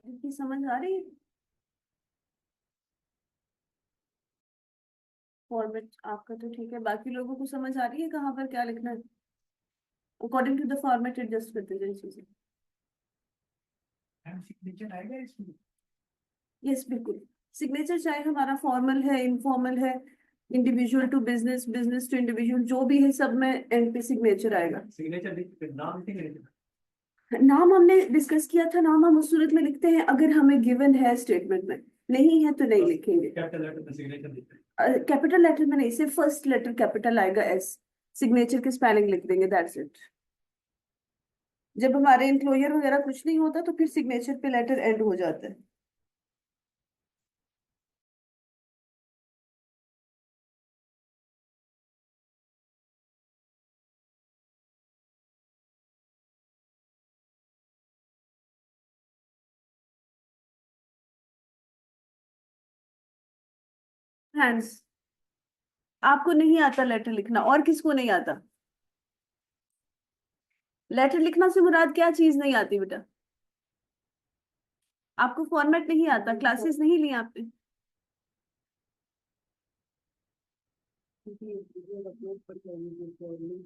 की समझ आ रही है? फॉर्मेट आपका तो ठीक है, बाकी लोगों को समझ आ रही है कहाँ पर क्या लिखना है? According to the format adjust करते जाए चीजें। सिग्नेचर आएगा इसमें? यस बिल्कुल। सिग्नेचर चाहे हमारा फॉर्मल है, इनफॉर्मल है, individual to business, business to individual, जो भी है सब में एंड पे सिग्नेचर आएगा। सिग्नेचर लिख नाम लिखेंगे? नाम हमने डिस्कस किया था, नाम हम उस सूरत में लिखते हैं अगर हमें गिवन है स्टेटमेंट में, नहीं है तो नहीं लिखेंगे। कैपिटल लेटर में सिग्नेचर लिखते हैं? कैपिटल लेटर में नहीं, सिर्फ फर्स्ट लेटर कैपिटल आएगा, एस। सिग्नेचर की स्पेलिंग लिख देंगे, दैट्स इट। जब हमारे एम्प्लॉयर वगैरह कुछ नहीं होता तो फिर सिग्नेचर पे लेटर एंड हो जाता है। हैंड्स। आपको नहीं आता लेटर लिखना, और किसको नहीं आता? लेटर लिखना से मुराद क्या चीज नहीं आती बेटा? आपको फॉर्मेट नहीं आता, क्लासेस नहीं ली आपने?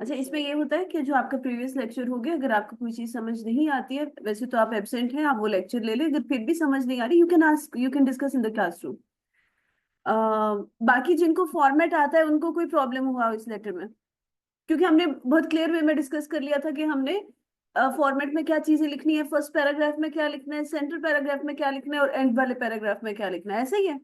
अच्छा, इसमें ये होता है कि जो आपका प्रीवियस लेक्चर हो गया, अगर आपको कोई चीज समझ नहीं आती है, वैसे तो आप एब्सेंट हैं, आप वो लेक्चर ले लें, अगर फिर भी समझ नहीं आ रही, you can ask, you can discuss in the classroom. बाकी जिनको फॉर्मेट आता है उनको कोई प्रॉब्लम हुआ इस लेटर में? क्योंकि हमने बहुत क्लियर वे में डिस्कस कर लिया था कि हमने फॉर्मेट में क्या चीजें लिखनी है, फर्स्ट पैराग्राफ में क्या लिखना है, सेंटर पैराग्राफ में क्या लिखना है, और एंड वाले पैराग्राफ में क्या लिखना है, ऐसा ही है।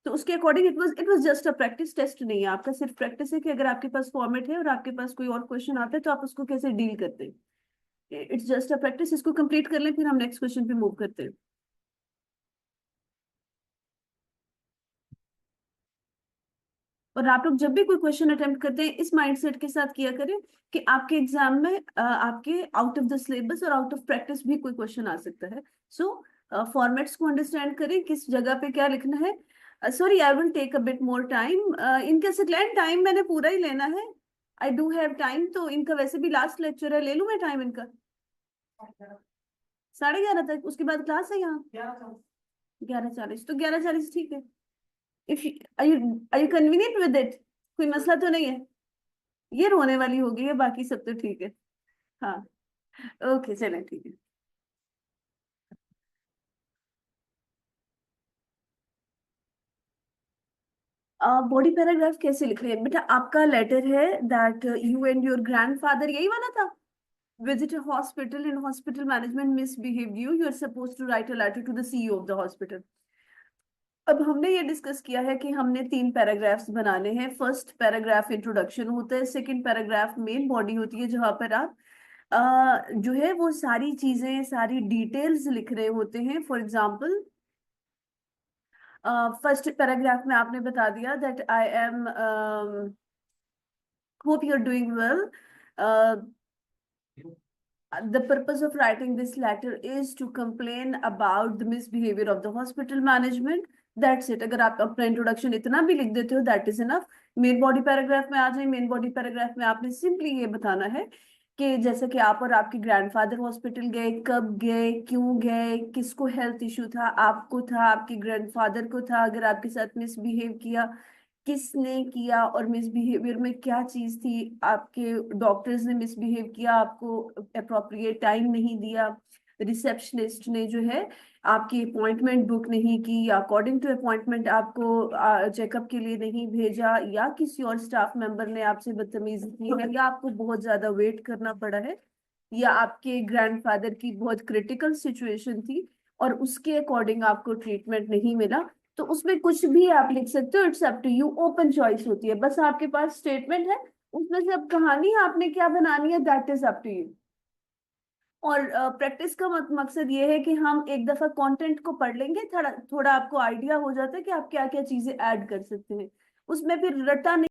तो उसके according it was just a practice test, नहीं है आपका, सिर्फ प्रैक्टिस है कि अगर आपके पास फॉर्मेट है और आपके पास कोई और क्वेश्चन आता है तो आप उसको कैसे डील करते हैं। इट्स जस्ट अ प्रैक्टिस, इसको कंप्लीट कर लें फिर हम नेक्स्ट क्वेश्चन पे मूव करते हैं। और आप लोग जब भी कोई क्वेश्चन अटेम्प्ट करते हैं इस माइंडसेट के साथ किया करें कि आपके एग्जाम में आपके आउट ऑफ द सिलेबस और आउट ऑफ प्रैक्टिस भी कोई क्वेश्चन आ सकता है। सो फॉर्मेट्स को अंडरस्टैंड करें, किस जगह पे क्या लिखना है। Sorry, I will take a bit more time. इनका सेकंड टाइम मैंने पूरा ही लेना है। आई डू हैव टाइम, तो इनका वैसे भी लास्ट लेक्चर है, ले लूं मैं टाइम इनका? 11:30 तक, उसके बाद क्लास है यहाँ। 11:40, तो 11:40 ठीक है। If are you convenient with it? कोई मसला तो नहीं है? ये रोने वाली हो गई है, बाकी सब तो ठीक है। हाँ। ओके, चलें, ठीक है। बॉडी पैराग्राफ कैसे लिख रहे हैं बेटा? आपका लेटर है that you and your grandfather, यही वाला था। Visit a hospital and hospital management misbehaved you are supposed to write a letter to the CEO of the hospital। अब हमने ये डिस्कस किया है कि हमने 3 पैराग्राफ्स बनाने हैं। फर्स्ट पैराग्राफ इंट्रोडक्शन होता है, सेकंड पैराग्राफ मेन बॉडी होती है जहां पर आप जो है वो सारी चीजें, सारी डिटेल्स लिख रहे होते हैं। फॉर एग्जाम्पल, फर्स्ट पैराग्राफ में आपने बता दिया that I am hope you are doing well, the purpose of writing this letter is to complain about the misbehavior of the hospital management। That's it. अगर आप अपना इंट्रोडक्शन इतना भी लिख देते हो that is enough. Main body paragraph में आ जाए, मेन बॉडी पैराग्राफ में आपने सिंपली ये बताना है कि जैसे कि आप और आपके ग्रैंडफादर हॉस्पिटल गए, कब गए, क्यों गए, किसको हेल्थ इशू था, आपको था, आपके ग्रैंडफादर को था, अगर आपके साथ मिसबिहेव किया किसने किया, और मिसबिहेवियर में क्या चीज थी, आपके डॉक्टर्स ने मिसबिहेव किया, आपको अप्रोप्रिएट टाइम नहीं दिया, रिसेप्शनिस्ट ने जो है आपकी अपॉइंटमेंट बुक नहीं की, या अकॉर्डिंग टू अपॉइंटमेंट आपको चेकअप के लिए नहीं भेजा, या किसी और स्टाफ मेंबर ने आपसे बदतमीजी की है, या आपको बहुत ज्यादा वेट करना पड़ा है, या आपके ग्रैंडफादर की बहुत क्रिटिकल सिचुएशन थी और उसके अकॉर्डिंग आपको ट्रीटमेंट नहीं मिला। तो उसमें कुछ भी आप लिख सकते हो, it's up to you, open choice होती है, बस आपके पास स्टेटमेंट है, उसमें से अब कहानी आपने क्या बनानी है that is up to you. और प्रैक्टिस का मकसद ये है कि हम एक दफा कंटेंट को पढ़ लेंगे, थोड़ा थोड़ा आपको आइडिया हो जाता है कि आप क्या क्या चीजें ऐड कर सकते हैं, उसमें फिर रटा नहीं।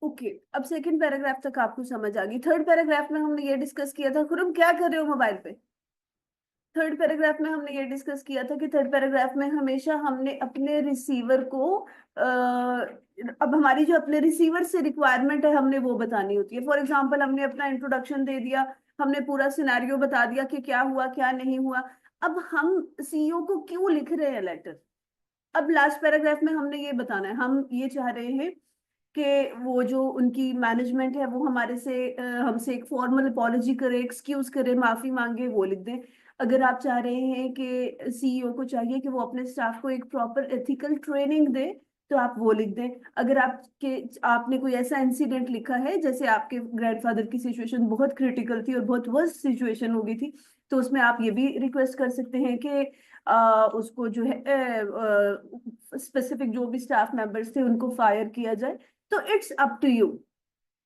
ओके, अब सेकंड पैराग्राफ तक आपको समझ आ गई। थर्ड पैराग्राफ में हमने ये डिस्कस किया था, खुरम क्या कर रहे हो मोबाइल पे? थर्ड पैराग्राफ में हमने ये डिस्कस किया था कि थर्ड पैराग्राफ में हमेशा हमने अपने रिसीवर को अब हमारी जो अपने रिसीवर से रिक्वायरमेंट है हमने वो बतानी होती है। फॉर एग्जांपल, हमने अपना इंट्रोडक्शन दे दिया, हमने पूरा सिनेरियो बता दिया कि क्या हुआ क्या नहीं हुआ। अब हम सीईओ को क्यों लिख रहे हैं लेटर? अब लास्ट पैराग्राफ में हमने ये बताना है, हम ये चाह रहे हैं कि वो जो उनकी मैनेजमेंट है वो हमारे से हमसे एक फॉर्मल अपॉलॉजी करे, एक्सक्यूज करे, माफी मांगे, वो लिख दें। अगर आप चाह रहे हैं कि सीईओ को चाहिए कि वो अपने स्टाफ को एक प्रॉपर एथिकल ट्रेनिंग दे, तो आप वो लिख दें। अगर आपने कोई ऐसा इंसिडेंट लिखा है, जैसे आपके ग्रैंडफादर की सिचुएशन बहुत क्रिटिकल थी और बहुत वर्स्ट सिचुएशन हो गई थी, तो उसमें आप ये भी रिक्वेस्ट कर सकते हैं कि उसको जो है स्पेसिफिक जो भी स्टाफ मेंबर्स थे उनको फायर किया जाए। तो इट्स अप टू यू।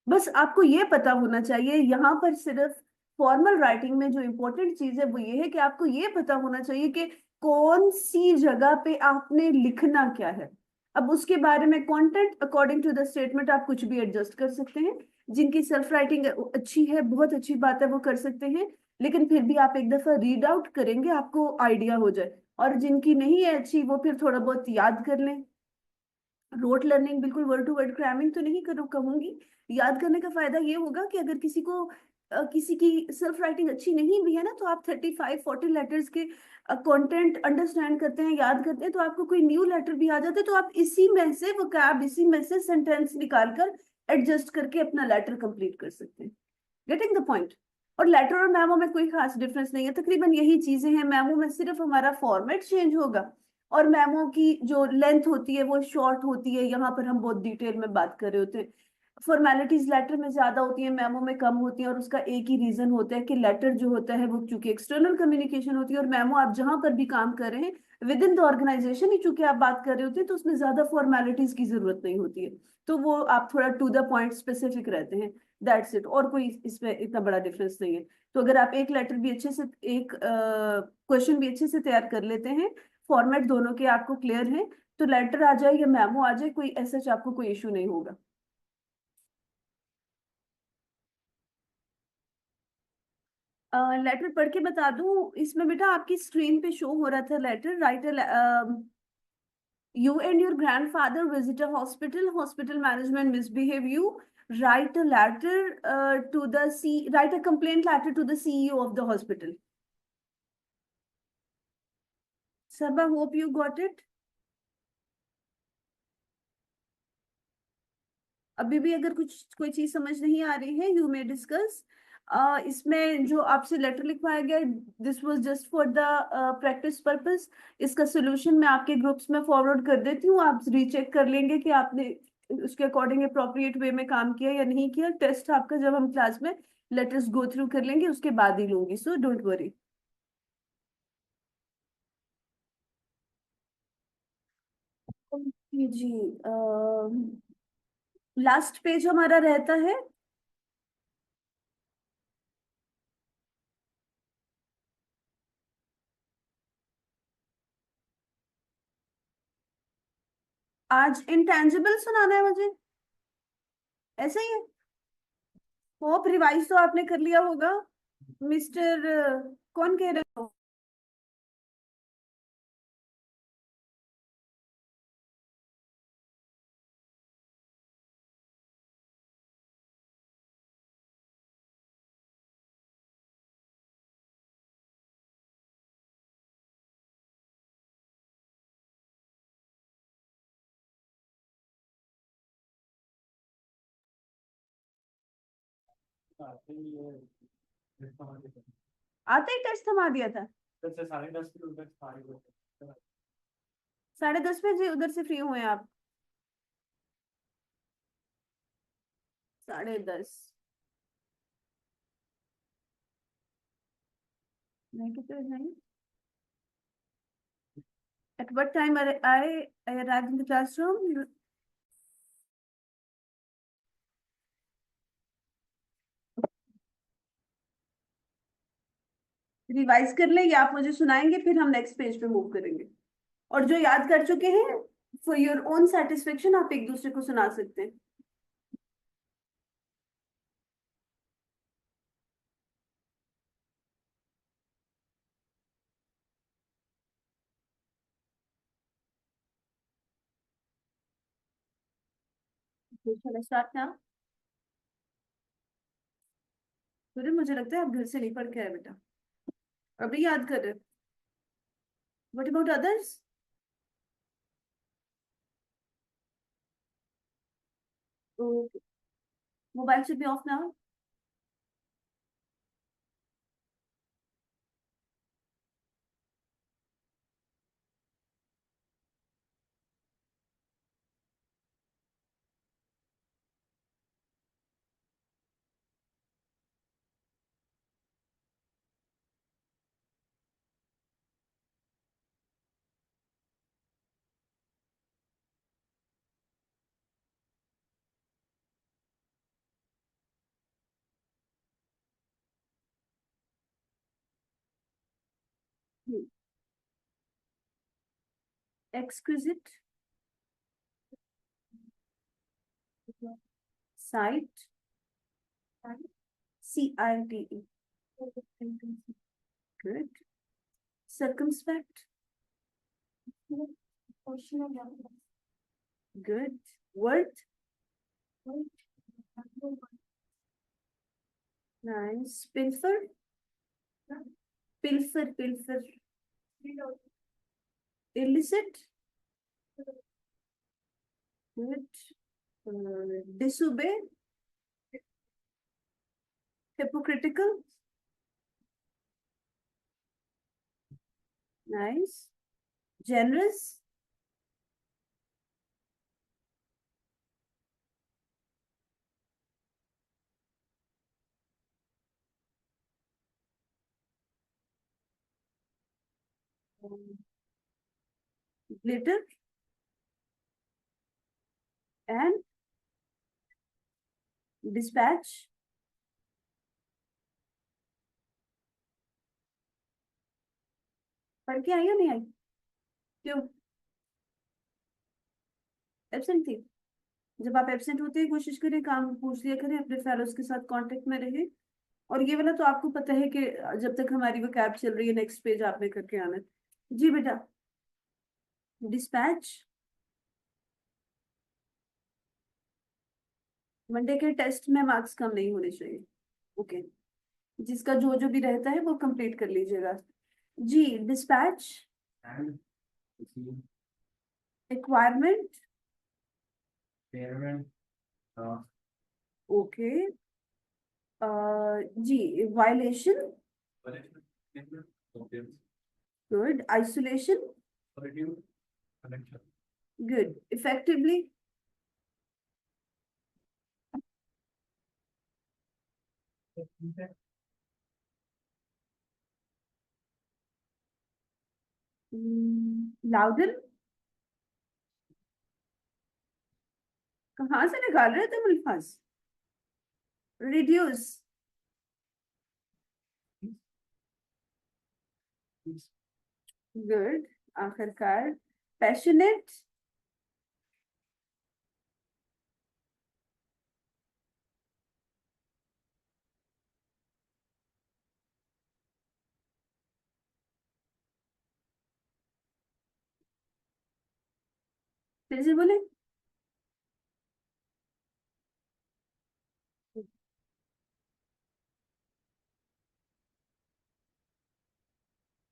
बस आपको ये पता होना चाहिए, यहाँ पर सिर्फ फॉर्मल राइटिंग में जो इम्पोर्टेंट चीज है वो ये है कि आपको ये पता होना चाहिए कि कौन सी जगह पे आपने लिखना क्या है। अब उसके बारे में content according to the statement आप कुछ भी एडजस्ट कर सकते हैं। जिनकी सेल्फ राइटिंग अच्छी है, बहुत अच्छी बात है, वो कर सकते हैं, लेकिन फिर भी आप एक दफा रीड आउट करेंगे आपको आइडिया हो जाए। और जिनकी नहीं है अच्छी, वो फिर थोड़ा बहुत याद कर लें। रोट लर्निंग, बिल्कुल वर्ड टू वर्ड क्रैमिंग तो नहीं करूँ कहूंगी। याद करने का फायदा ये होगा कि अगर किसी को किसी की सेल्फ राइटिंग अच्छी नहीं भी है ना, तो आप 35-40 लेटर्स के कंटेंट अंडरस्टैंड करते हैं, याद करते हैं, तो आपको कोई न्यू लेटर भी आ जाता है तो आप इसी में से वोकैब, इसी में से सेंटेंस निकाल कर एडजस्ट करके अपना लेटर कंप्लीट कर सकते हैं। Getting the point? और लेटर और मेमो में कोई खास डिफरेंस नहीं है, तकरीबन यही चीजें हैं। मेमो में सिर्फ हमारा फॉर्मेट चेंज होगा, और मेमो की जो लेंथ होती है वो शॉर्ट होती है। यहाँ पर हम बहुत डिटेल में बात कर रहे होते हैं। फॉर्मेलिटीज लेटर में ज्यादा होती है, मेमो में कम होती है, और उसका एक ही रीजन होता है कि लेटर जो होता है वो चूंकि एक्सटर्नल कम्युनिकेशन होती है, और मेमो आप जहां पर भी काम कर रहे हैं विद इन द ऑर्गेनाइजेशन ही चूंकि आप बात कर रहे होते हैं, तो उसमें ज्यादा फॉर्मेलिटीज की जरूरत नहीं होती है। तो वो आप थोड़ा टू द पॉइंट स्पेसिफिक रहते हैं। दैट्स इट, और कोई इसमें इतना बड़ा डिफरेंस नहीं है। तो अगर आप एक लेटर भी अच्छे से, एक क्वेश्चन भी अच्छे से तैयार कर लेते हैं, फॉर्मेट दोनों के आपको क्लियर है, तो लेटर आ जाए या मेमो आ जाए, कोई ऐसा आपको कोई इशू नहीं होगा। लेटर पढ़ के बता दूं? इसमें बेटा आपकी स्क्रीन पे शो हो रहा था letter. Right, you and your grandfather visit a hospital management misbehave you, write a letter to the write a complaint letter to the CEO of the hospital. Sabha, hope you got it. अभी भी अगर कुछ कोई चीज समझ नहीं आ रही है, यू मे डिस्कस। इसमें जो आपसे लेटर लिखवाया गया, this was just for the practice purpose. इसका सोल्यूशन मैं आपके ग्रुप्स में फॉरवर्ड कर देती हूँ, आप रीचेक कर लेंगे कि आपने उसके अकॉर्डिंग अप्रोप्रिएट वे में काम किया या नहीं किया। टेस्ट आपका जब हम क्लास में लेटर्स गो थ्रू कर लेंगे उसके बाद ही लूंगी, सो डोंट वरी। जी, लास्ट पेज हमारा रहता है। आज इंटेंजिबल सुनाना है मुझे, ऐसा ही है? होप रिवाइज तो आपने कर लिया होगा। मिस्टर कौन कह रहे हो? आते ही टेस्ट थमा दिया था? 10:30 बजे उधर से फ्री हुए हैं आप? 10:30? नहीं, कितने नहीं? At what time I arrived in the classroom? Revise कर ले या आप मुझे सुनाएंगे, फिर हम नेक्स्ट पेज पे मूव करेंगे। और जो याद कर चुके हैं, फॉर योर ओन सेटिस्फेक्शन आप एक दूसरे को सुना सकते हैं। स्टार्ट ना? फिर मुझे लगता है आप घर से नहीं पढ़ के आए बेटा, अभी याद कर रहे हो। What about others? Okay. Mobile should be off now. Hmm. Exquisite. Sight. CITE. Good. Circumspect. Good. Worth. Nice. Pilfer. Pilfer. Pilfer. Illicit. Good. Disobey. Hypocritical. Nice. Generous. Glitter. And dispatch. पढ़ के आई या नहीं आई? क्यों? एब्सेंट थी? जब आप absent होते हैं कोशिश करें काम पूछ लिया करें, अपने फेलोज के साथ कांटेक्ट में रहे। और ये वाला तो आपको पता है कि जब तक हमारी वो कैब चल रही है नेक्स्ट पेज आपने करके आना है। जी बेटा। डिस्पैच। मंडे के टेस्ट में मार्क्स कम नहीं होने चाहिए। ओके। जिसका जो जो भी रहता है वो कंप्लीट कर लीजिएगा। जी। Dispatch. And see, requirement. parent, okay. जी। Violation. punishment, offense, good. Isolation. solitude, connection. Good. Effectively. Louden. कहाँ से निकाल रहे थे अल्फाज? रिड्यूस। गुड। आखिरकार। पैशनेट। फिर से बोले।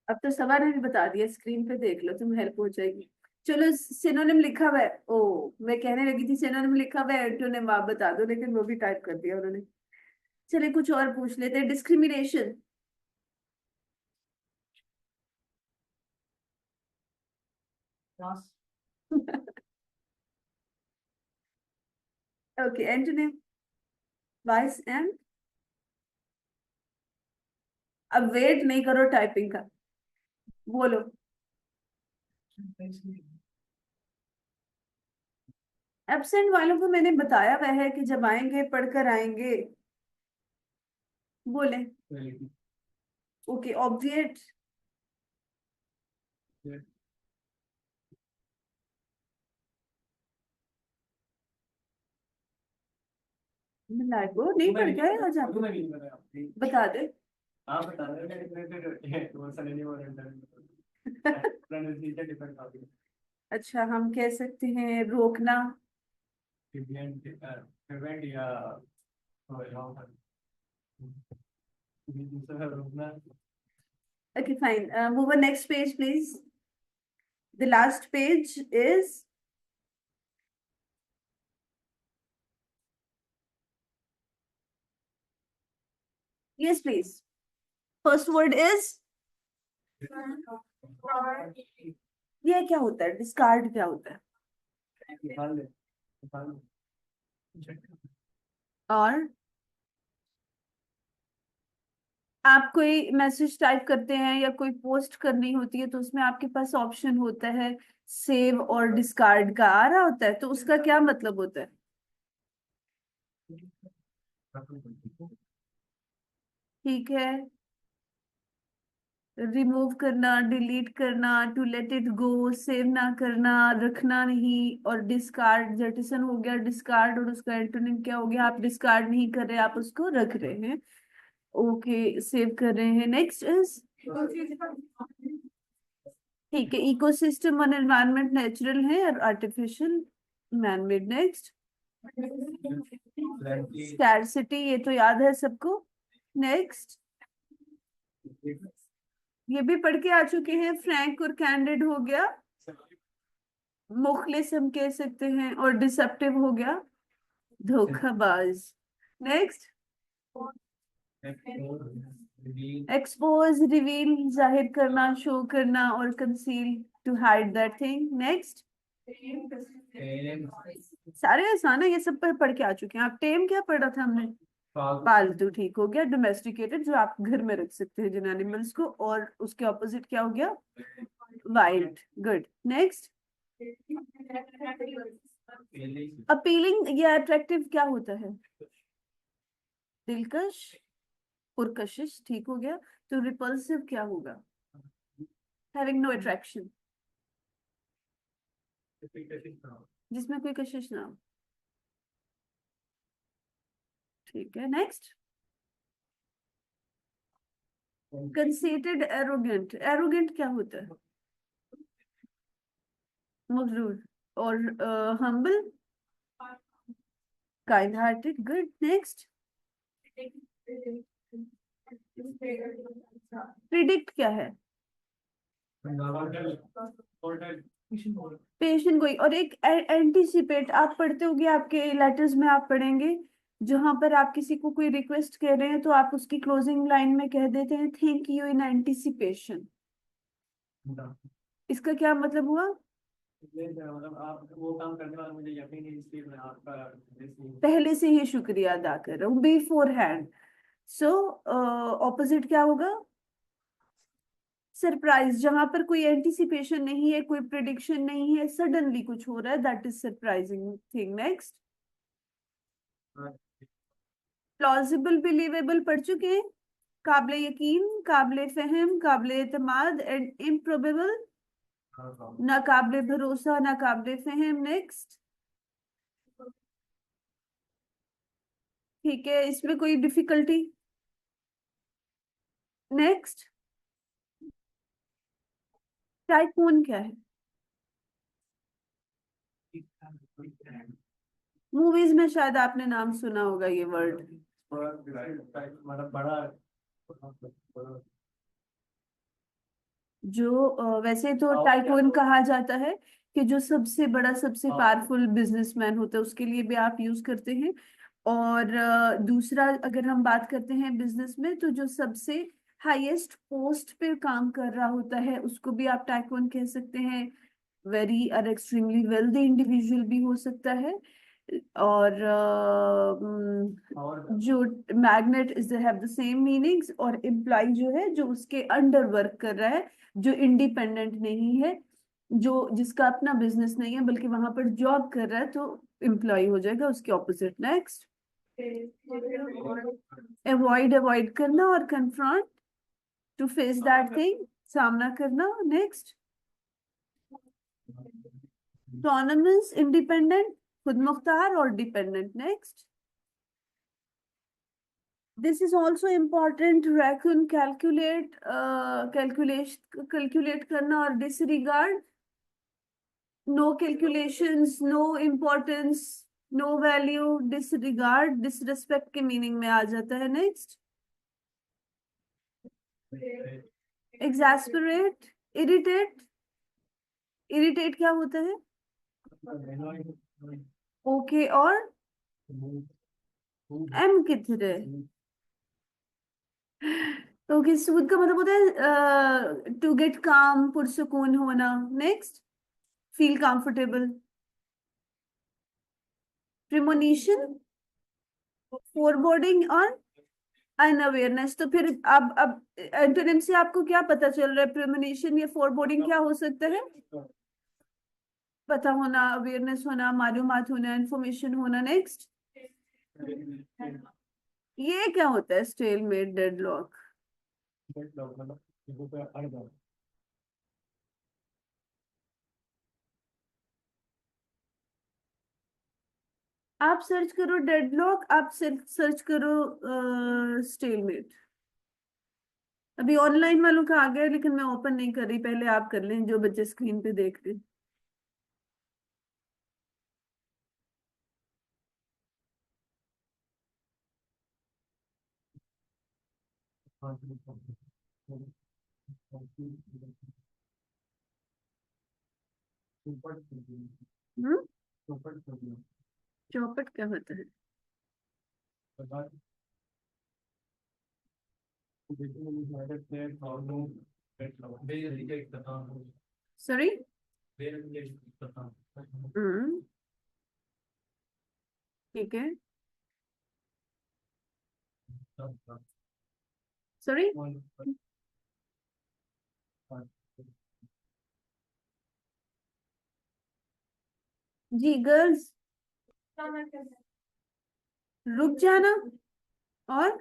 अब तो सवार ने भी बता दिया, स्क्रीन पे देख लो, तुम हेल्प हो जाएगी। चलो सिनोनिम लिखा हुआ है। ओ, मैं कहने लगी थी सिनोनिम लिखा हुआ है एंटोनिम आप बता दो, लेकिन वो भी टाइप कर दिया उन्होंने। चलिए कुछ और पूछ लेते हैं। Discrimination. Class, okay. Antonym. Vice and. अब वेट नहीं करो टाइपिंग का, बोलो। basically, एब्सेंट वालों को मैंने बताया हुआ है कि जब आएंगे पढ़कर आएंगे। बोले। reality. ओके। ऑब्विएट। Yeah. लाइको नहीं पढ़ के आए आज आप? तुम्हें नहीं पता आपकी। बता दे। आप बता रहे हैं लेकिन वो सारे नहीं हो रहे हैं। प्रोनाउंसिएशन डिफरेंट होती है। अच्छा, हम कह सकते हैं रोकना। प्रिवेंट या दूसरा रोकना। Okay fine. Move next page please. The last page is yes, please. First word is ये क्या होता है? डिस्कार्ड क्या होता है? निकाल दे, निकाल दे। और आप कोई मैसेज टाइप करते हैं या कोई पोस्ट करनी होती है तो उसमें आपके पास ऑप्शन होता है सेव और डिस्कार्ड का, आ रहा होता है, तो उसका क्या मतलब होता है? ठीक है, रिमूव करना, डिलीट करना, to let it go, save ना करना, रखना नहीं, और डिस्कार्ड जेटिसन हो गया डिस्कार्ड, और उसका एंटोनिम क्या हो गया? आप डिस्कार्ड नहीं कर रहे, आप उसको रख रहे हैं। ओके, सेव कर रहे हैं। नेक्स्ट इज ठीक है, इकोसिस्टम और एनवायरनमेंट नेचुरल है और artificial man made. Next scarcity, ये तो याद है सबको। नेक्स्ट ये भी पढ़ के आ चुके हैं। फ्रैंक और कैंडिड हो गया। मुखलिस हम कह सकते हैं, और डिसेप्टिव हो गया धोखाबाज। नेक्स्ट एक्सपोज, रिवील, जाहिर करना, शो करना, और conceal, to hide that thing. Next सारे आसान है, ये सब पर पढ़ के आ चुके हैं आप। टेम क्या पढ़ा था हमने? पालतू, ठीक हो गया। डोमेस्टिकेटेड, जो आप घर में रख सकते हैं जिन एनिमल्स को, और उसके ऑपोजिट क्या हो गया? वाइल्ड। गुड। नेक्स्ट अपीलिंग या अट्रैक्टिव क्या होता है? दिलकश, पुरकशिश, ठीक हो गया। तो रिपल्सिव क्या होगा? हैविंग नो अट्रैक्शन, जिसमें कोई कशिश ना हो। ठीक है। Next conceited, arrogant. एरोगेंट क्या होता है? मगरूर। और humble, kind hearted. Good. Next predict क्या है? पेशेंट कोई, और एक एंटीसिपेट आप पढ़ते होंगे, आपके लेटर्स में आप पढ़ेंगे जहां पर आप किसी को कोई रिक्वेस्ट कर रहे हैं तो आप उसकी क्लोजिंग लाइन में कह देते हैं थैंक यू इन एंटीसिपेशन। इसका क्या मतलब हुआ? मतलब आप वो काम करने वाला, मुझे यकीन है इसलिए मैं आपका पहले से ही शुक्रिया अदा कर रहा हूँ, बिफोर हैंड। सो ऑपोजिट क्या होगा? सरप्राइज, जहां पर कोई एंटिसिपेशन नहीं है, कोई प्रिडिक्शन नहीं है, सडनली कुछ हो रहा है, that is surprising thing. Next plausible, believable पढ़ चुके हैं। काबिले यकीन, काबिले फहम, काबिले एतमाद, एंड इम्प्रोबेबल, ना काबिले भरोसा ना काबिले फहम। नेक्स्ट ठीक है, इसमें कोई डिफिकल्टी? नेक्स्ट टाइकून क्या है? मूवीज में शायद आपने नाम सुना होगा ये वर्ड। मतलब बड़ा जो वैसे तो टाइकून कहा जाता है कि जो सबसे बड़ा सबसे पावरफुल बिजनेसमैन होता है, उसके लिए भी आप यूज करते हैं। और दूसरा अगर हम बात करते हैं बिजनेस में, तो जो सबसे हाईएस्ट पोस्ट पे काम कर रहा होता है उसको भी आप टाइकून कह सकते हैं। वेरी और एक्सट्रीमली वेल्दी इंडिविजुअल भी हो सकता है। और जो magnet is have the same meanings, और एम्प्लॉय जो है जो उसके अंडर वर्क कर रहा है, जो इंडिपेंडेंट नहीं है, जो जिसका अपना बिजनेस नहीं है बल्कि वहां पर जॉब कर रहा है, तो एम्प्लॉय हो जाएगा उसके ऑपोजिट। नेक्स्ट अवॉइड, अवॉइड करना, और confront, to face that thing, सामना करना। नेक्स्ट autonomous, इंडिपेंडेंट, खुद मुख्तार, और dependent. Next this is also important, reckon, calculate, calculate करना, और disregard, no calculations, no importance, no value, disregard, disrespect के मीनिंग में आ जाता है। नेक्स्ट exasperate, irritate, इरिटेट क्या होता है? ओके, और एम किधर है? ओके, सूद का मतलब होता है टू गेट काम, पुरसुकून होना। Next, feel comfortable. Premonition, foreboding और अनअवेयरनेस। तो फिर अब एंटोनिम से आपको क्या पता चल रहा है? प्रिमोनिशन या फोरबोर्डिंग क्या हो सकता है? पता होना, अवेयरनेस होना, मालूमात होना, इंफॉर्मेशन होना। नेक्स्ट, ये क्या होता है? Stalemate, deadlock. आप सर्च करो डेडलॉक, आप सर्च करो स्टेलमेट। अभी ऑनलाइन वालों का आ गया है, लेकिन मैं ओपन नहीं कर रही, पहले आप कर लें जो बच्चे स्क्रीन पे देख रहे हैं। हम्म, चौपट क्या होता है? सॉरी। हम्म, ठीक है। सॉरी। जी गर्ल्स, रुक जाना और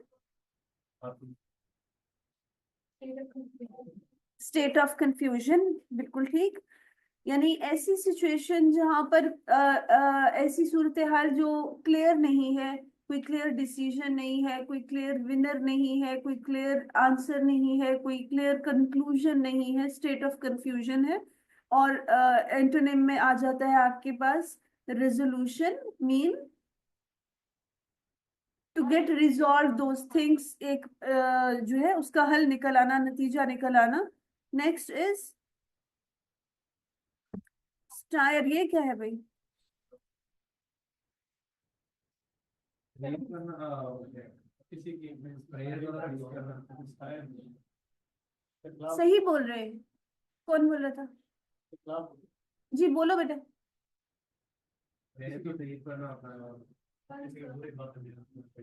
स्टेट ऑफ कंफ्यूजन, बिल्कुल ठीक। यानी ऐसी सिचुएशन जहां पर ऐसी सूरत हाल जो क्लियर नहीं है, कोई क्लियर डिसीजन नहीं है, कोई क्लियर विनर नहीं है, कोई क्लियर आंसर नहीं है, कोई क्लियर कंक्लूजन नहीं है, स्टेट ऑफ कंफ्यूजन है। और एंटोनिम में आ जाता है आपके पास resolution, mean to get resolve those things, एक जो है उसका हल निकल आना, नतीजा निकल आना। Next is stair. ये क्या है भाई? किसी की प्रेयर द्वारा use करना inspire सही बोल रहे हैं। कौन बोल रहा था? जी बोलो बेटा। प्रेयर को प्रेयर करना अपना किसी का बुरे बात नहीं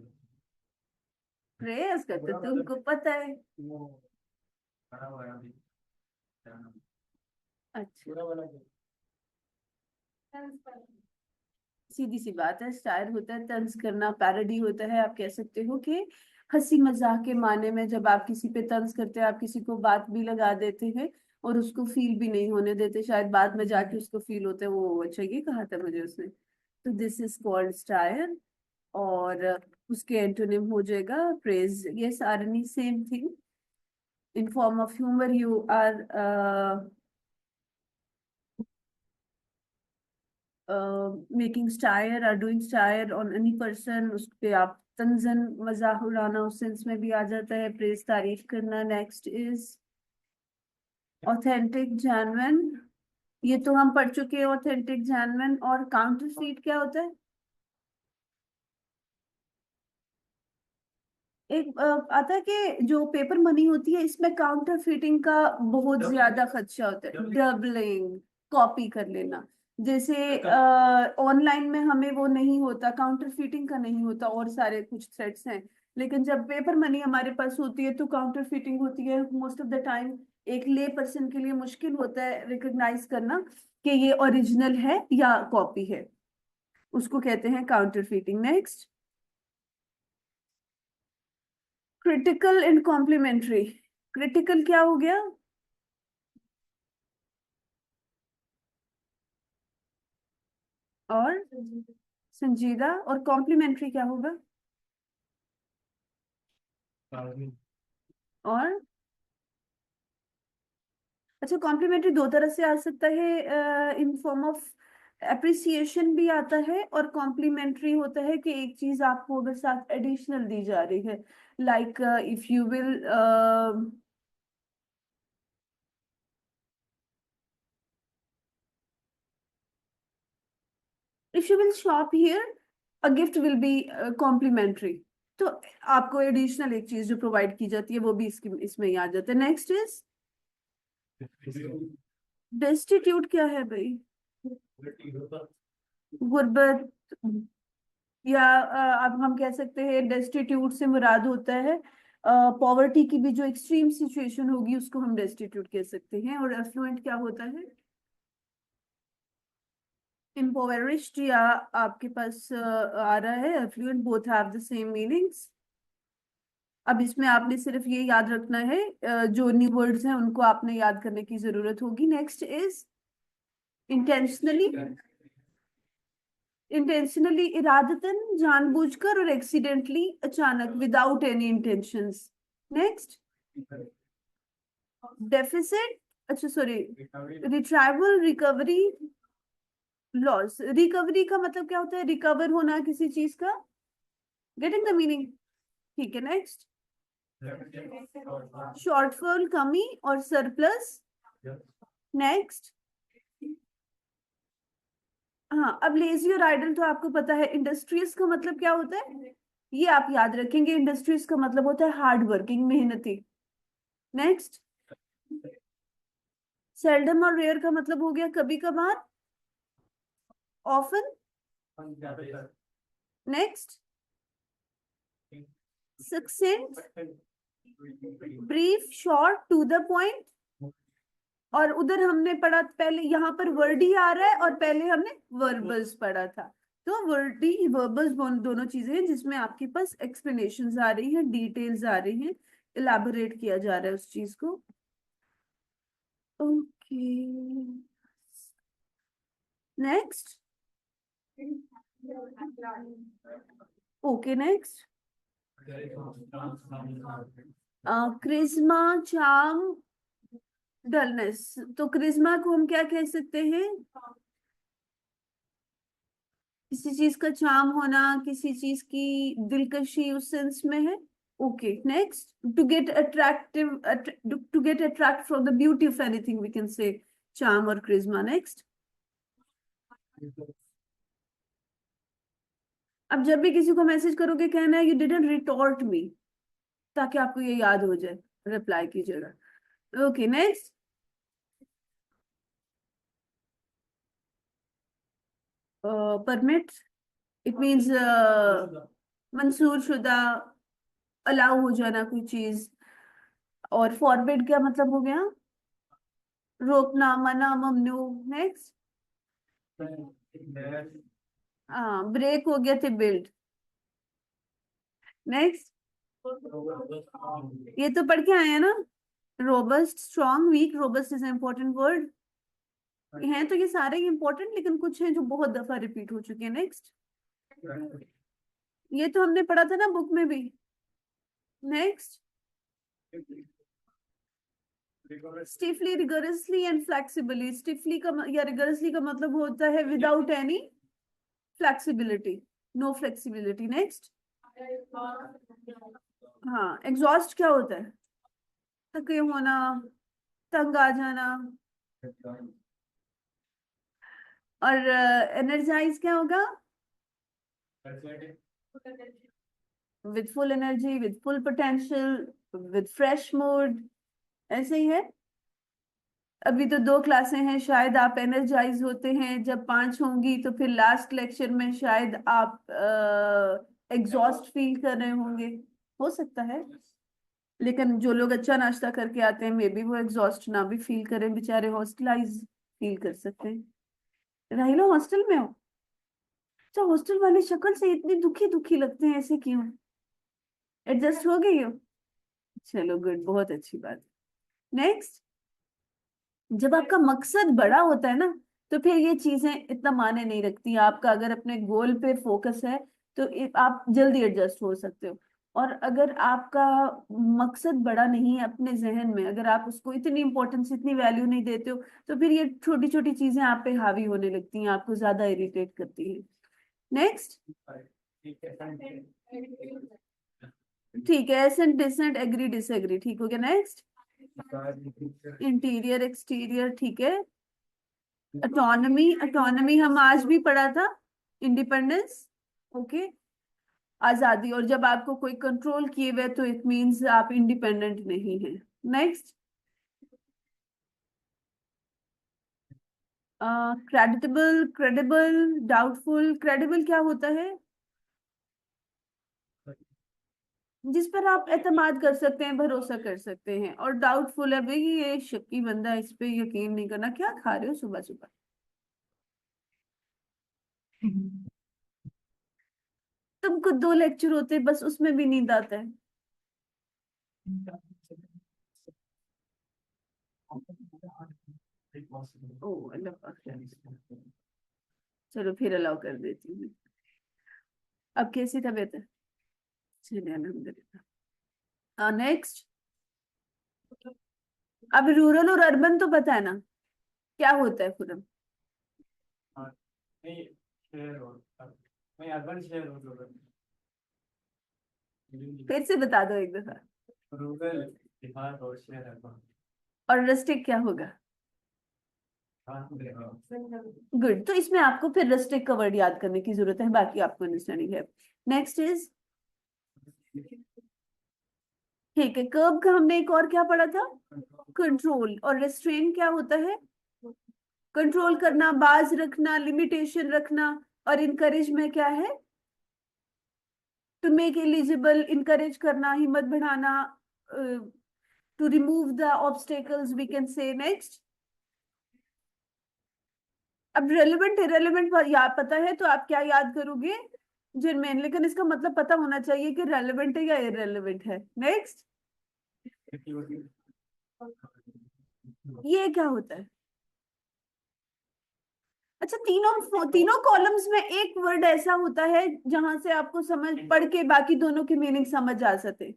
प्रेयर्स करते तुमको पता है। वो खड़ा हुआ है अभी अच्छा, पूरा वाला सीधी सी बात है। स्टायर होता है तंज करना, पैरोडी होता है, आप कह सकते हो कि हंसी मजाक के माने में जब आप किसी पे तंज करते हैं, आप किसी को बात भी लगा देते हैं और उसको फील भी नहीं होने देते, शायद बाद में जाके उसको फील होता है वो अच्छा ये कहा था मुझे उसने। तो दिस इज कॉल्ड स्टायर। और उसके एंटोनिम हो जाएगा प्रेज। ये सारनी same thing. In form of humour you are making satire, are doing satire on any person, उस पे आप तंजन मजाक उड़ाना उस सेंस में भी आ जाता है, प्रेज तारीफ करना। Next is authentic, genuine. ये तो हम पढ़ चुके हैं, ऑथेंटिक, जेन्युइन। और काउंटरफीट क्या होता है? एक आता है कि जो पेपर मनी होती है इसमें काउंटरफीटिंग का बहुत ज्यादा खदशा होता है, डबलिंग, कॉपी कर लेना। जैसे ऑनलाइन में हमें वो नहीं होता, काउंटरफीटिंग का नहीं होता, और सारे कुछ थ्रेड्स हैं। लेकिन जब पेपर मनी हमारे पास होती है तो काउंटरफीटिंग होती है मोस्ट ऑफ द टाइम। एक ले पर्सन के लिए मुश्किल होता है रिकॉग्नाइज करना कि ये ओरिजिनल है या कॉपी है, उसको कहते हैं counterfeiting. Next, critical and complimentary. Critical क्या हो गया? और संजीदा। और कॉम्प्लीमेंट्री क्या होगा? और अच्छा, कॉम्प्लीमेंट्री दो तरह से आ सकता है, इन फॉर्म ऑफ अप्रिसिएशन भी आता है, और कॉम्प्लीमेंट्री होता है कि एक चीज आपको अगर साथ एडिशनल दी जा रही है, like if you will, If you will shop here, a gift will be complimentary. तो आपको एडिशनल एक चीज जो प्रोवाइड की जाती है वो भी इसमें ही आ जाता है. Next is destitute. क्या है भाई? गुर्बत, या अब हम कह सकते हैं डेस्टिट्यूट से मुराद होता है पॉवर्टी की भी जो एक्सट्रीम सिचुएशन होगी उसको हम डेस्टिट्यूट कह सकते हैं. और एफ्लुएंट क्या होता है? impoverished या आपके पास आ रहा है affluent. Both have the same meanings. अब इसमें आपने सिर्फ ये याद रखना है जो न्यू वर्ड्स हैं उनको आपने याद करने की जरूरत होगी. Next is intentionally. इंटेंशनली इरादतन, जानबूझकर, और एक्सीडेंटली, अचानक, without any intentions. Next deficit. अच्छा sorry, retrieval, recovery, loss. Recovery का मतलब क्या होता है? रिकवर होना किसी चीज का. Getting the meaning? ठीक है. नेक्स्ट शॉर्टफॉल, कमी, और सरप्लस. नेक्स्ट हाँ, अब लेजी और आइडल तो आपको पता है. इंडस्ट्रियस का मतलब क्या होता है ये आप याद रखेंगे. इंडस्ट्रियस का मतलब होता है हार्ड वर्किंग, मेहनती. नेक्स्ट सेल्डम और रेयर का मतलब हो गया कभी कभार, often. Next succinct, brief, short, to the point. और उधर हमने पढ़ा पहले, यहाँ पर वर्डी आ रहा है और पहले हमने वर्बल्स पढ़ा था. तो वर्डी वर्बल्स दोनों चीजें हैं जिसमें आपके पास एक्सप्लेनेशंस आ रही हैं, डिटेल्स आ रही हैं, इलाबोरेट किया जा रहा है उस चीज को. Okay. Next. Okay. Next charisma, charm, dullness. तो क्रिस्मा को हम क्या कह सकते हैं? किसी चीज का चार्म होना, किसी चीज की दिलकशी उस सेंस में है. Okay. Next to get attractive, to get attract from the beauty of anything we can say charm और क्रिस्मा. नेक्स्ट अब जब भी किसी को मैसेज करोगे कहना है यू डिडंट रिटॉर्ट मी, ताकि आपको ये याद हो जाए रिप्लाई की जगह. Okay. Next permit. It means मंजूर शुदा, अलाउ हो जाना कोई चीज. और फॉरबिड क्या मतलब हो गया? रोकना, मना, ममनू. नेक्स्ट हाँ, ब्रेक हो गया थे बिल्ड. नेक्स्ट ये तो पढ़ के आए हैं ना. Robust, strong, weak. Robust is important word. हैं तो ये सारे इंपॉर्टेंट, लेकिन कुछ हैं जो बहुत दफा रिपीट हो चुके हैं. नेक्स्ट ये तो हमने पढ़ा था ना बुक में भी. Next stiffly, rigorously, and flexibly. Stiffly का या रिगरसली का मतलब होता है without any flexibility, no flexibility. Next हाँ, एग्जॉस्ट क्या होता है? थके होना, तंग आ जाना. और एनर्जाइज क्या होगा? With full energy, with full potential, with fresh mood. ऐसे ही है. अभी तो 2 क्लासें हैं, शायद आप एनर्जाइज होते हैं. जब 5 होंगी तो फिर लास्ट लेक्चर में शायद आप एग्जॉस्ट फील कर रहे होंगे, हो सकता है. लेकिन जो लोग अच्छा नाश्ता करके आते हैं मे बी वो एग्जॉस्ट ना भी फील करें, बेचारे हॉस्टलाइज फील कर सकते हैं. राहिला हॉस्टल में हो? अच्छा, हॉस्टल वाले शक्ल से इतनी दुखी दुखी लगते हैं, ऐसे क्यों? एडजस्ट हो गई हो? चलो गुड, बहुत अच्छी बात. नेक्स्ट जब आपका मकसद बड़ा होता है ना तो फिर ये चीजें इतना मायने नहीं रखती. आपका अगर अपने गोल पे फोकस है तो आप जल्दी एडजस्ट हो सकते हो. और अगर आपका मकसद बड़ा नहीं है अपने जहन में, अगर आप उसको इतनी इंपॉर्टेंस, इतनी वैल्यू नहीं देते हो, तो फिर ये छोटी छोटी चीजें आप पे हावी होने लगती हैं, आपको ज्यादा इरिटेट करती हैं. नेक्स्ट ठीक है. Assent, dissent, agree, disagree. ठीक हो गया. Next interior, exterior. ठीक है. ऑटोनॉमी. ऑटोनॉमी हम आज भी पढ़ा था. इंडिपेंडेंस, ओके, आजादी। और जब आपको कोई कंट्रोल किए हुए तो इट मींस आप इंडिपेंडेंट नहीं हैं। Next, creditable, credible, doubtful. Credible क्या होता है? जिस पर आप एतमाद कर सकते हैं, भरोसा कर सकते हैं। और डाउटफुल है भाई ये शक्की बंदा है, इस पे यकीन नहीं करना। क्या खा रहे हो सुबह सुबह? तुमको 2 लेक्चर होते हैं, बस उसमें भी नींद आता है। ओ अल्लाह पाक। चलो फिर अलाउ कर देती हूँ। अब कैसी तबीयत है? चलिए अल्हम्दुलिल्लाह। नेक्स्ट, अब रूरल और अर्बन तो पता है ना, क्या होता है खुरम? हाँ, नहीं शेयर हो, नहीं अर्बन शेयर हो रूरल, फिर से बता दो एक दफा। रूरल बिहार और शेयर अर्बन। और रस्टिक क्या होगा? हाँ, गुड। तो इसमें आपको फिर रस्टिक का वर्ड याद करने की जरूरत है, बाकी आपको अंडरस्टैंडिंग है। नेक्स्ट इज, ठीक है, कर्ब का हमने एक और क्या पढ़ा था? कंट्रोल। और रेस्ट्रेन क्या होता है? कंट्रोल करना, बाज रखना, लिमिटेशन रखना। और इनकरेज में क्या है? टू मेक एलिजिबल, इनकरेज करना, हिम्मत बढ़ाना, to remove the obstacles we can say. Next, अब रेलेवेंट इरेलेवेंट याद पता है तो आप क्या याद करोगे? जेन्युइन, लेकिन इसका मतलब पता होना चाहिए कि रेलेवेंट है या इरेलेवेंट है। नेक्स्ट, ये क्या होता है? अच्छा, तीनों तीनों कॉलम्स में एक वर्ड ऐसा होता है जहां से आपको समझ पढ़ के बाकी दोनों की मीनिंग समझ आ सके।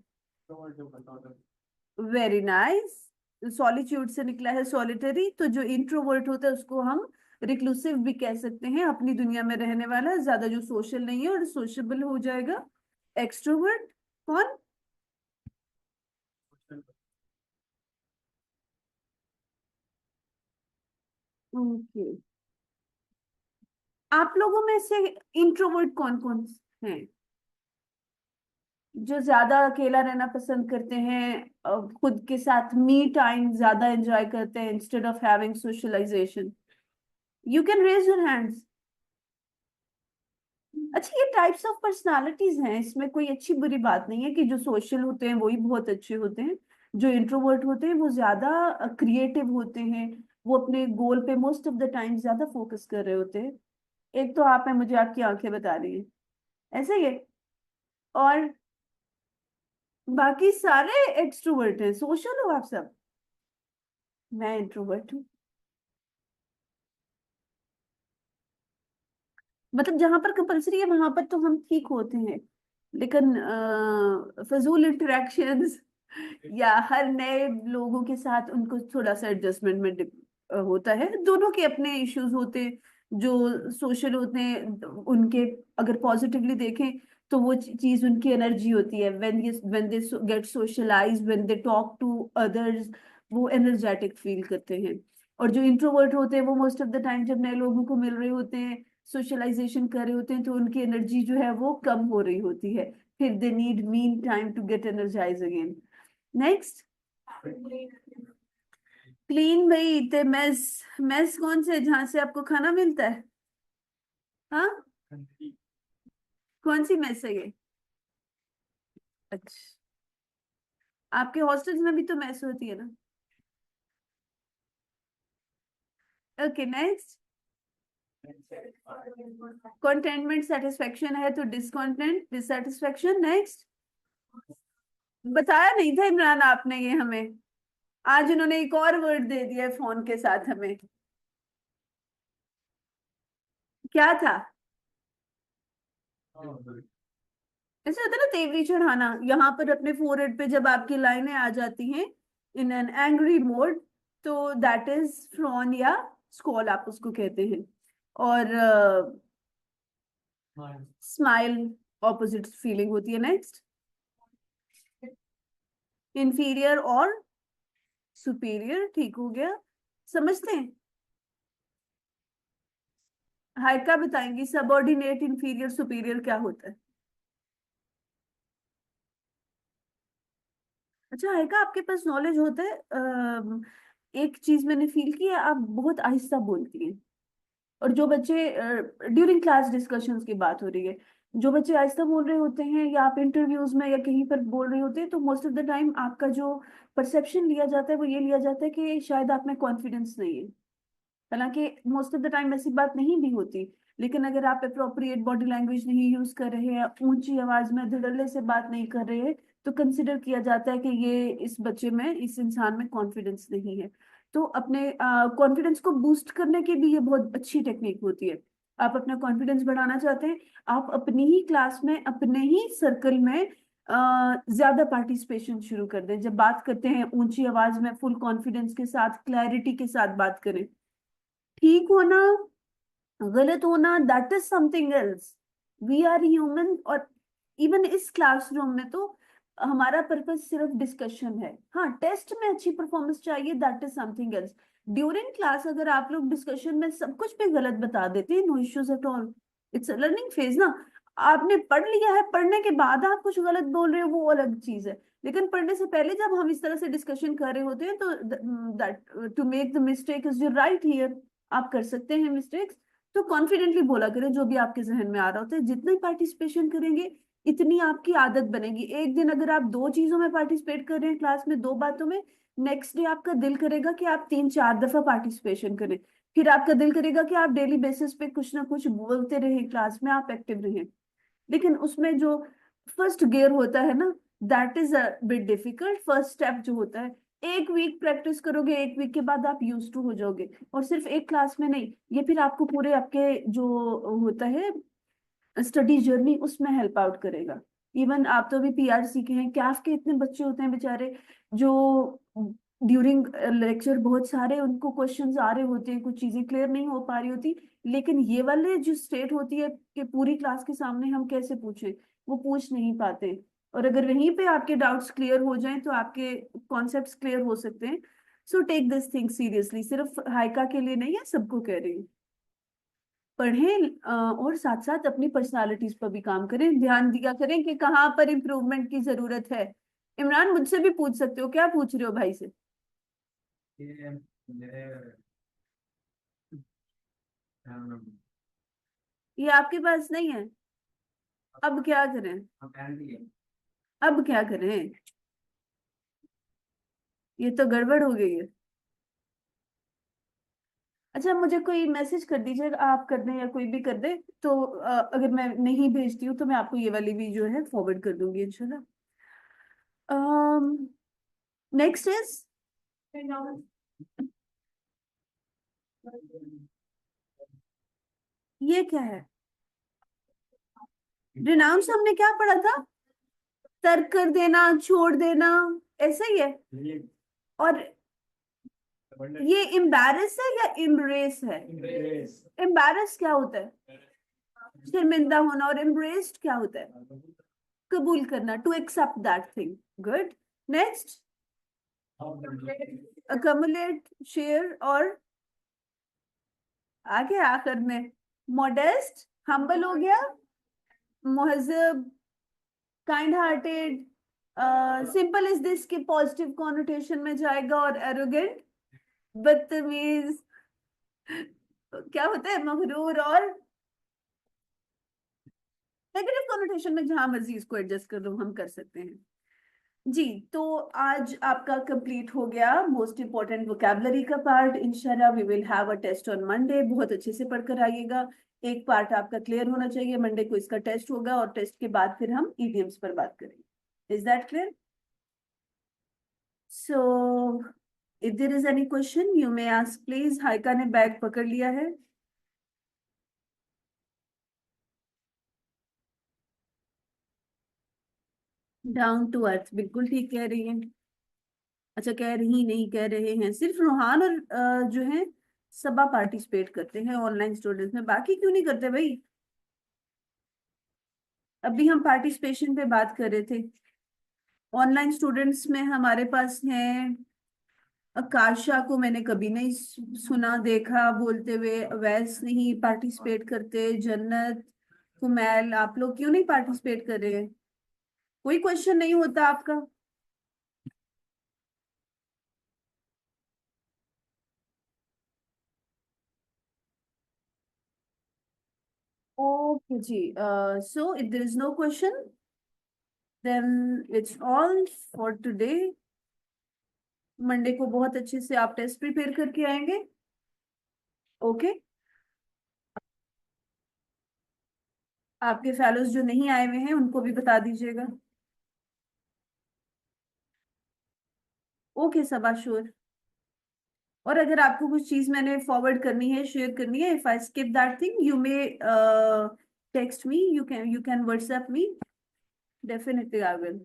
Very nice. सॉलिट्यूड से निकला है सॉलिटरी, तो जो इंट्रोवर्ट होता है उसको हम रिक्लूसिव भी कह सकते हैं, अपनी दुनिया में रहने वाला, ज्यादा जो सोशल नहीं है, और सोशेबल हो जाएगा एक्सट्रोवर्ट। कौन? ओके, आप लोगों में से इंट्रोवर्ट कौन कौन हैं जो ज्यादा अकेला रहना पसंद करते हैं, खुद के साथ मी टाइम ज्यादा एंजॉय करते हैं instead of having socialisation? You can raise your hands. अच्छा, ये टाइप्स ऑफ पर्सनालिटीज हैं, इसमें कोई अच्छी बुरी बात नहीं है कि जो सोशल होते हैं वही बहुत अच्छे होते हैं। जो इंट्रोवर्ट होते हैं वो ज्यादा क्रिएटिव होते हैं, वो अपने गोल पे मोस्ट ऑफ द टाइम ज्यादा फोकस कर रहे होते हैं। एक तो आप हैं, मुझे आपकी आंखें बता रही हैं, ऐसे ही है। और बाकी सारे एक्सट्रोवर्ट हैं, सोशल हो आप सब। मैं इंट्रोवर्ट हूँ। मतलब जहां पर कंपलसरी है वहां पर तो हम ठीक होते हैं, लेकिन फजूल इंटरेक्शंस या हर नए लोगों के साथ उनको थोड़ा सा एडजस्टमेंट में होता है। दोनों के अपने इश्यूज होते हैं। जो सोशल होते हैं उनके, अगर पॉजिटिवली देखें तो वो चीज उनकी एनर्जी होती है। When they get socialise, when they talk to others, वो एनर्जेटिक फील करते हैं। और जो इंट्रोवर्ट होते हैं वो मोस्ट ऑफ द टाइम जब नए लोगों को मिल रहे होते हैं, सोशलाइजेशन कर रहे होते हैं, तो उनकी एनर्जी जो है वो कम हो रही होती है। फिर they need me time to get energise again. Next, clean भाई ते मेस। मेस कौन से, जहां से आपको खाना मिलता है? हाँ, कौन सी मेस है ये? अच्छा, आपके हॉस्टल्स में भी तो मेस होती है ना? ओके, नेक्स्ट, कंटेनमेंट सेटिस्फेक्शन है तो डिसकंटेंट, डिससेटिस्फेक्शन। नेक्स्ट, बताया नहीं था इमरान आपने ये हमें, आज उन्होंने एक और वर्ड दे दिया है फोन के साथ हमें। क्या था? ऐसे होता है ना तेवरी चढ़ाना, यहाँ पर अपने फोरहेड पे जब आपकी लाइनें आ जाती हैं इन एन एंग्री मोड, तो दैट इज फ्रॉन या स्कॉल आप उसको कहते हैं। और स्माइल ऑपोजिट फीलिंग होती है। नेक्स्ट, इंफीरियर और सुपीरियर, ठीक हो गया, समझते हैं? हाइका बताएंगी सबऑर्डिनेट इंफीरियर सुपीरियर क्या होता है। अच्छा हाइका, आपके पास नॉलेज होता है। एक चीज मैंने फील की है, आप बहुत आहिस्ता बोलती हैं। और जो बच्चे, ड्यूरिंग क्लास डिस्कशंस की बात हो रही है, जो बच्चे आहिस्ता बोल रहे होते हैं या आप इंटरव्यूज में या कहीं पर बोल रहे होते हैं, तो मोस्ट ऑफ द टाइम आपका जो परसेप्शन लिया जाता है वो ये लिया जाता है कि शायद आप में कॉन्फिडेंस नहीं है। हालांकि मोस्ट ऑफ द टाइम ऐसी बात नहीं भी होती। लेकिन अगर आप अप्रोप्रिएट बॉडी लैंग्वेज नहीं यूज कर रहे हैं, ऊंची आवाज में धड़ल्ले से बात नहीं कर रहे हैं, तो कंसिडर किया जाता है कि ये इस बच्चे में, इस इंसान में कॉन्फिडेंस नहीं है। तो अपने कॉन्फिडेंस को बूस्ट करने की भी ये बहुत अच्छी टेक्निक होती है। आप अपना कॉन्फिडेंस बढ़ाना चाहते हैं, आप अपनी ही क्लास में, अपने ही सर्कल में ज्यादा पार्टिसिपेशन शुरू कर दें। जब बात करते हैं ऊंची आवाज में, फुल कॉन्फिडेंस के साथ, क्लैरिटी के साथ बात करें। ठीक होना, गलत होना, that is something else. We are human. और इवन इस क्लासरूम में तो हमारा पर्पस सिर्फ डिस्कशन है। हाँ, टेस्ट में अच्छी परफॉर्मेंस चाहिए, that is something else. During class अगर आप लोग डिस्कशन में सब कुछ पे गलत बता देते हैं, no issues at all. It's a learning phase ना। आपने पढ़ लिया है, पढ़ने के बाद आप कुछ गलत बोल रहे हो वो अलग चीज है। लेकिन पढ़ने से पहले जब हम इस तरह से डिस्कशन कर रहे होते हैं, तो that to make the mistake is your right here. आप कर सकते हैं मिस्टेक्स। तो कॉन्फिडेंटली बोला करें जो भी आपके जहन में आ रहा होता है। जितना ही पार्टिसिपेशन करेंगे, इतनी आपकी आदत बनेगी। एक दिन अगर आप दो चीजों में पार्टिसिपेट कर रहे हैं क्लास में, दो बातों में, नेक्स्ट डे आपका दिल करेगा कि आप 3-4 दफा पार्टिसिपेशन करें। फिर आपका दिल करेगा कि आप डेली बेसिस पे कुछ ना कुछ बोलते रहें, क्लास में आप एक्टिव रहें। लेकिन उसमें जो फर्स्ट गियर होता है ना, that is a bit difficult. First step जो होता है, एक वीक प्रैक्टिस करोगे, एक वीक के बाद आप यूज टू हो जाओगे। और सिर्फ एक क्लास में नहीं, ये फिर आपको पूरे आपके जो होता है स्टडी जर्नी, उसमें हेल्प आउट करेगा। इवन आप तो अभी पीआरसी के हैं, कैफ के इतने बच्चे होते हैं बेचारे, जो ड्यूरिंग लेक्चर बहुत सारे उनको क्वेश्चंस आ रहे होते हैं, कुछ चीजें क्लियर नहीं हो पा रही होती। लेकिन ये वाले जो स्टेट होती है कि पूरी क्लास के सामने हम कैसे पूछें, वो पूछ नहीं पाते। और अगर वहीं पे आपके डाउट्स क्लियर हो जाएं तो आपके कॉन्सेप्ट्स क्लियर हो सकते हैं। So take this thing seriously, सिर्फ हाइका के लिए नहीं है, सबको कह रही हूँ। पढ़ें, और साथ साथ अपनी पर्सनालिटीज पर भी काम करें, ध्यान दिया करें कि कहाँ पर इम्प्रूवमेंट की जरूरत है। इमरान, मुझसे भी पूछ सकते हो, क्या पूछ रहे हो भाई से। ये मेरे ये आपके पास नहीं है। अब क्या करें। फैमिली है। अब क्या करें, ये तो गड़बड़ हो गई है। अच्छा, मुझे कोई मैसेज कर दीजिएगा, आप कर दें या कोई भी कर दे। तो अगर मैं नहीं भेजती हूँ तो मैं आपको ये वाली भी जो है फॉरवर्ड कर दूंगी इंशाल्लाह। नेक्स्ट इज, ये क्या है। रिनाउंस हमने क्या पढ़ा था, तर्क कर देना, छोड़ देना, ऐसा ही है। ये और ये एम्बैरस है या इम्ब्रेस है। embrace, एम्बैरस क्या होता है, शर्मिंदा होना। और एम्ब्रेस्ड क्या होता है, कबूल करना, to accept that thing. Good. Next, accumulate, share, और आगे आखिर में मॉडेस्ट, हम्बल हो गया, मुहज्जब, kind hearted. Simple is this के पॉजिटिव कॉनोटेशन में जाएगा। और एरोगेंट, बदतमीज, क्या होता है, मगरूर। और नेगेटिव कॉनोटेशन में जहां मर्जी इसको एडजस्ट कर लो, हम कर सकते हैं। जी, तो आज आपका कंप्लीट हो गया मोस्ट इंपॉर्टेंट वोकैबलरी का पार्ट। इंशाल्लाह we will have a test on Monday. बहुत अच्छे से पढ़कर आइएगा। एक पार्ट आपका क्लियर होना चाहिए, मंडे को इसका टेस्ट होगा, और टेस्ट के बाद फिर हम ईडीएम्स पर बात करेंगे। Is that clear? So if there is any question you may ask please. हाइका ने बैग पकड़ लिया है। डाउन टू अर्थ, बिल्कुल ठीक कह रही हैं। अच्छा, कह रही नहीं, कह रहे हैं। सिर्फ रूहान और जो है सबा पार्टिसिपेट करते हैं ऑनलाइन स्टूडेंट्स में, बाकी क्यों नहीं करते भाई। अभी हम पार्टिसिपेशन पे बात कर रहे थे। ऑनलाइन स्टूडेंट्स में हमारे पास हैं आकाशा को मैंने कभी नहीं सुना देखा बोलते हुए, वैस नहीं पार्टिसिपेट करते, जन्नत, कुमैल, आप लोग क्यों नहीं पार्टिसिपेट कर रहे हैं? कोई क्वेश्चन नहीं होता आपका? ओके जी, so if there is no question then it's all for today. Monday को बहुत अच्छे से आप टेस्ट प्रिपेयर करके आएंगे। ओके, आपके फेलोज जो नहीं आए हुए हैं उनको भी बता दीजिएगा। ओके सबा, श्योर। और अगर आपको कुछ चीज मैंने फॉरवर्ड करनी है, शेयर करनी है, if I skip that thing you may text me, you can WhatsApp me, definitely I will.